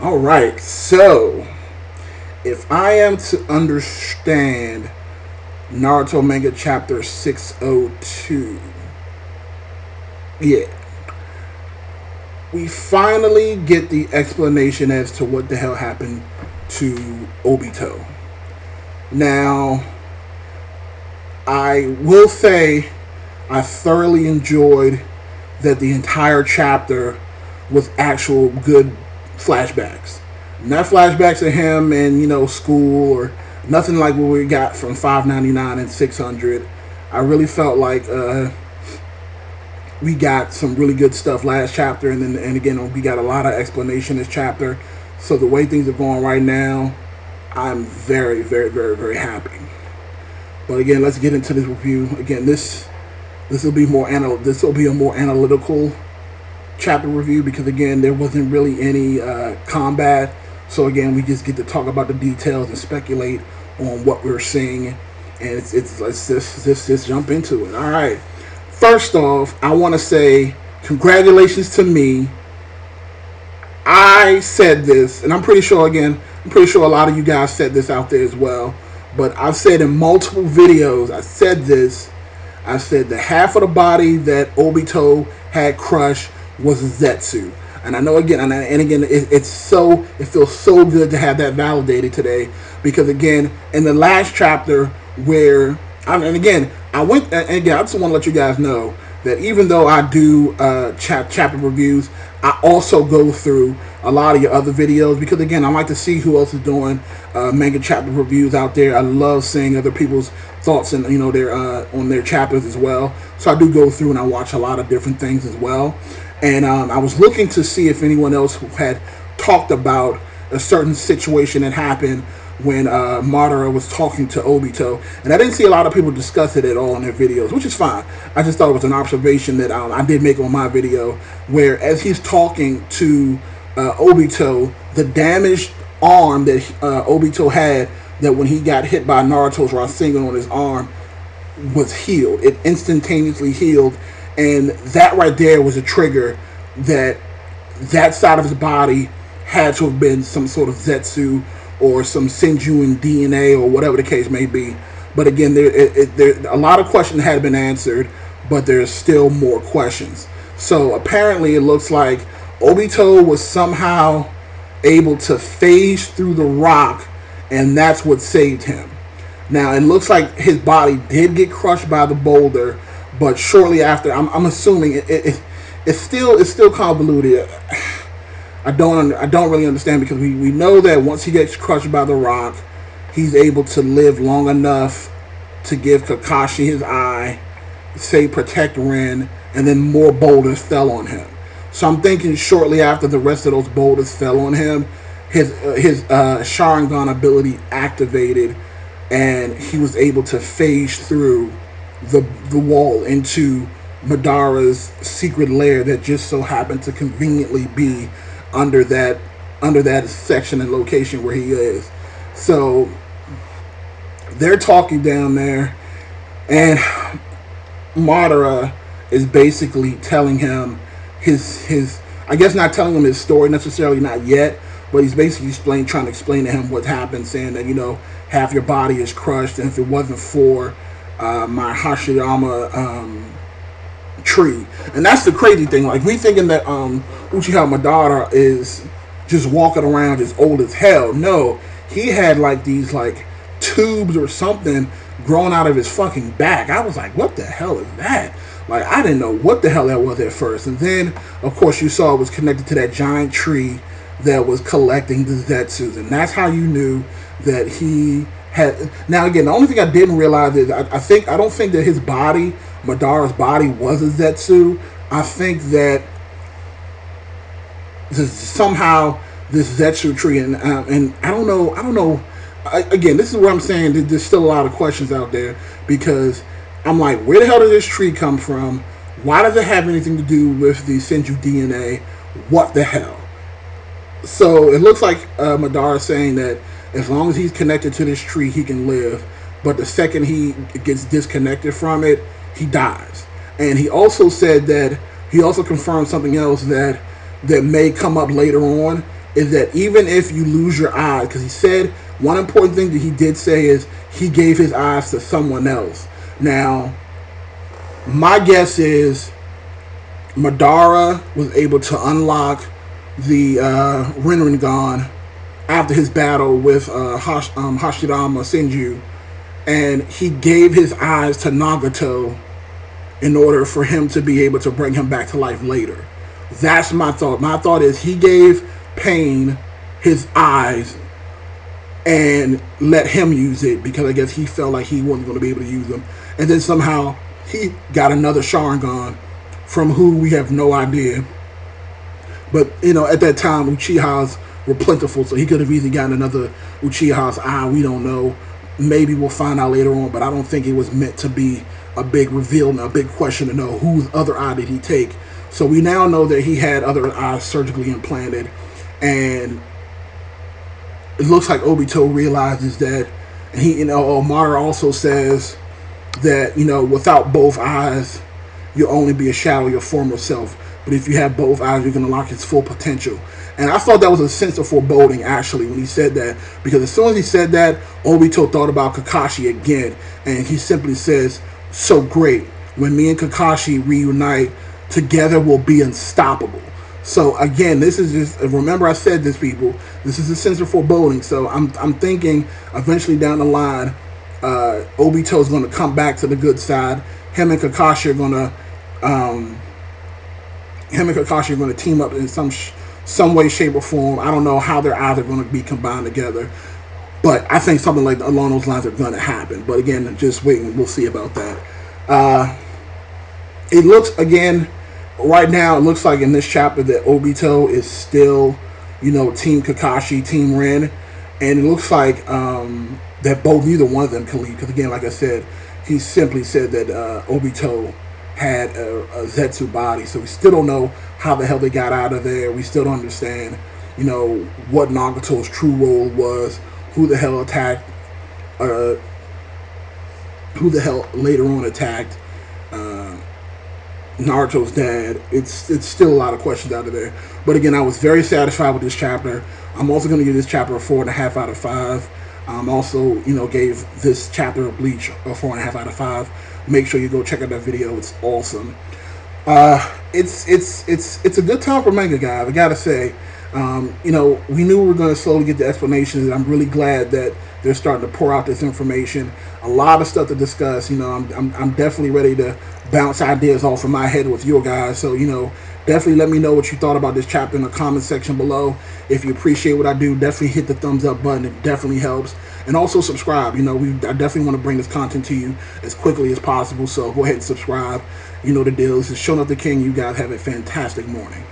All right, so if I am to understand Naruto Manga Chapter 602, yeah, we finally get the explanation as to what the hell happened to Obito. Now, I will say I thoroughly enjoyed that the entire chapter was actual good flashbacks. Not flashbacks of him and school or nothing like what we got from 599 and 600. I really felt like we got some really good stuff last chapter, and again we got a lot of explanation this chapter. So the way things are going right now, I'm very very very very happy. But again, let's get into this review. Again, this will be this will be a more analytical chapter review because again there wasn't really any combat. So again, we just get to talk about the details and speculate on what we're seeing, and let's just jump into it. All right. First off, I want to say congratulations to me. I said this, and I'm pretty sure a lot of you guys said this out there as well. But I've said in multiple videos, I said this. I said the half of the body that Obito had crushed was Zetsu. And I know again, and again, it feels so good to have that validated today. Because again, in the last chapter where, and again, I just want to let you guys know that even though I do chapter reviews, I also go through a lot of your other videos because again, I like to see who else is doing manga chapter reviews out there. I love seeing other people's thoughts and their on their chapters as well. So I do go through and I watch a lot of different things as well. And I was looking to see if anyone else had talked about a certain situation that happened when Madara was talking to Obito, and I didn't see a lot of people discuss it at all in their videos, which is fine. I just thought it was an observation that I did make on my video, where as he's talking to Obito, the damaged arm that Obito had, that when he got hit by Naruto's Rasengan on his arm, was healed. It instantaneously healed, and that right there was a trigger that side of his body had to have been some sort of Zetsu or some Senjuan DNA or whatever the case may be. But again, there a lot of questions had been answered, but there's still more questions. So apparently it looks like Obito was somehow able to phase through the rock, and that's what saved him. Now it looks like his body did get crushed by the boulder, but shortly after, I'm assuming it's still convoluted. I don't really understand because we know that once he gets crushed by the rock, he's able to live long enough to give Kakashi his eye, say protect Rin, and then more boulders fell on him. So I'm thinking shortly after the rest of those boulders fell on him, his Sharingan ability activated, and he was able to phase through the wall into Madara's secret lair that just so happened to conveniently be under that section and location where he is. So they're talking down there, and Madara is basically telling him his I guess not telling him his story necessarily, not yet, but he's basically trying to explain to him what happened, saying that half your body is crushed, and if it wasn't for my Hashirama tree. And that's the crazy thing. Like, we thinking that Uchiha Madara is just walking around just old as hell. No, he had like these like tubes or something growing out of his fucking back. I was like, what the hell is that? Like, I didn't know what the hell that was at first. And then, of course, you saw it was connected to that giant tree that was collecting the Zetsus. And that's how you knew that he had... Now, again, the only thing I didn't realize is I don't think that his body, Madara's body, was a Zetsu. I think that somehow this Zetsu tree, and I don't know. Again, this is where I'm saying that there's still a lot of questions out there, because I'm like, where the hell did this tree come from? Why does it have anything to do with the Senju DNA? What the hell? So it looks like Madara saying that as long as he's connected to this tree, he can live. But the second he gets disconnected from it, he dies. And he also said that he also confirmed something else that may come up later on, is that even if you lose your eyes, because he said one important thing that he did say is he gave his eyes to someone else. Now, my guess is Madara was able to unlock the Rinnegan after his battle with Hashirama Senju, and he gave his eyes to Nagato in order for him to be able to bring him back to life later. That's my thought. My thought is he gave Pain his eyes and let him use it because I guess he felt like he wasn't going to be able to use them. And then somehow he got another Sharingan from who we have no idea. But, you know, at that time, Uchihas were plentiful, so he could have easily gotten another Uchiha's eye. We don't know. Maybe we'll find out later on, but I don't think it was meant to be a big reveal and a big question to know whose other eye did he take. So we now know that he had other eyes surgically implanted, and it looks like Obito realizes that. And he, you know, Omara also says that, you know, without both eyes, you'll only be a shadow of your former self. But if you have both eyes, you can unlock its full potential. And I thought that was a sense of foreboding, actually, when he said that. Because as soon as he said that, Obito thought about Kakashi again. And he simply says, so great. When me and Kakashi reunite, together we'll be unstoppable. So, again, this is just, remember I said this, people, this is a sense of foreboding. So I'm thinking eventually down the line, Obito's going to come back to the good side. Him and Kakashi are going to team up in some way, shape, or form. I don't know how their eyes are going to be combined together, but I think something like along those lines are going to happen. But again, just waiting. We'll see about that. It looks, again, right now, it looks like in this chapter that Obito is still, you know, Team Kakashi, Team Rin, and it looks like that neither one of them can leave. Because again, like I said, he simply said that Obito had a Zetsu body, so we still don't know how the hell they got out of there. We still don't understand, you know, what Nagato's true role was, who the hell attacked, who the hell later on attacked Naruto's dad. It's still a lot of questions out of there. But again, I was very satisfied with this chapter. I'm also going to give this chapter a 4.5 out of 5. Also, you know, gave this chapter of Bleach a 4.5 out of 5. Make sure you go check out that video. It's awesome. It's a good time for manga, guys. I gotta say, you know, we knew we were going to slowly get the explanations, and I'm really glad that they're starting to pour out this information. A lot of stuff to discuss. You know, I'm definitely ready to bounce ideas off of my head with you guys. So, you know, definitely let me know what you thought about this chapter in the comment section below. If you appreciate what I do, definitely hit the thumbs up button. It definitely helps. And also subscribe. You know, I definitely want to bring this content to you as quickly as possible. So go ahead and subscribe. You know the deal. This is Showing Up the King. You guys have a fantastic morning.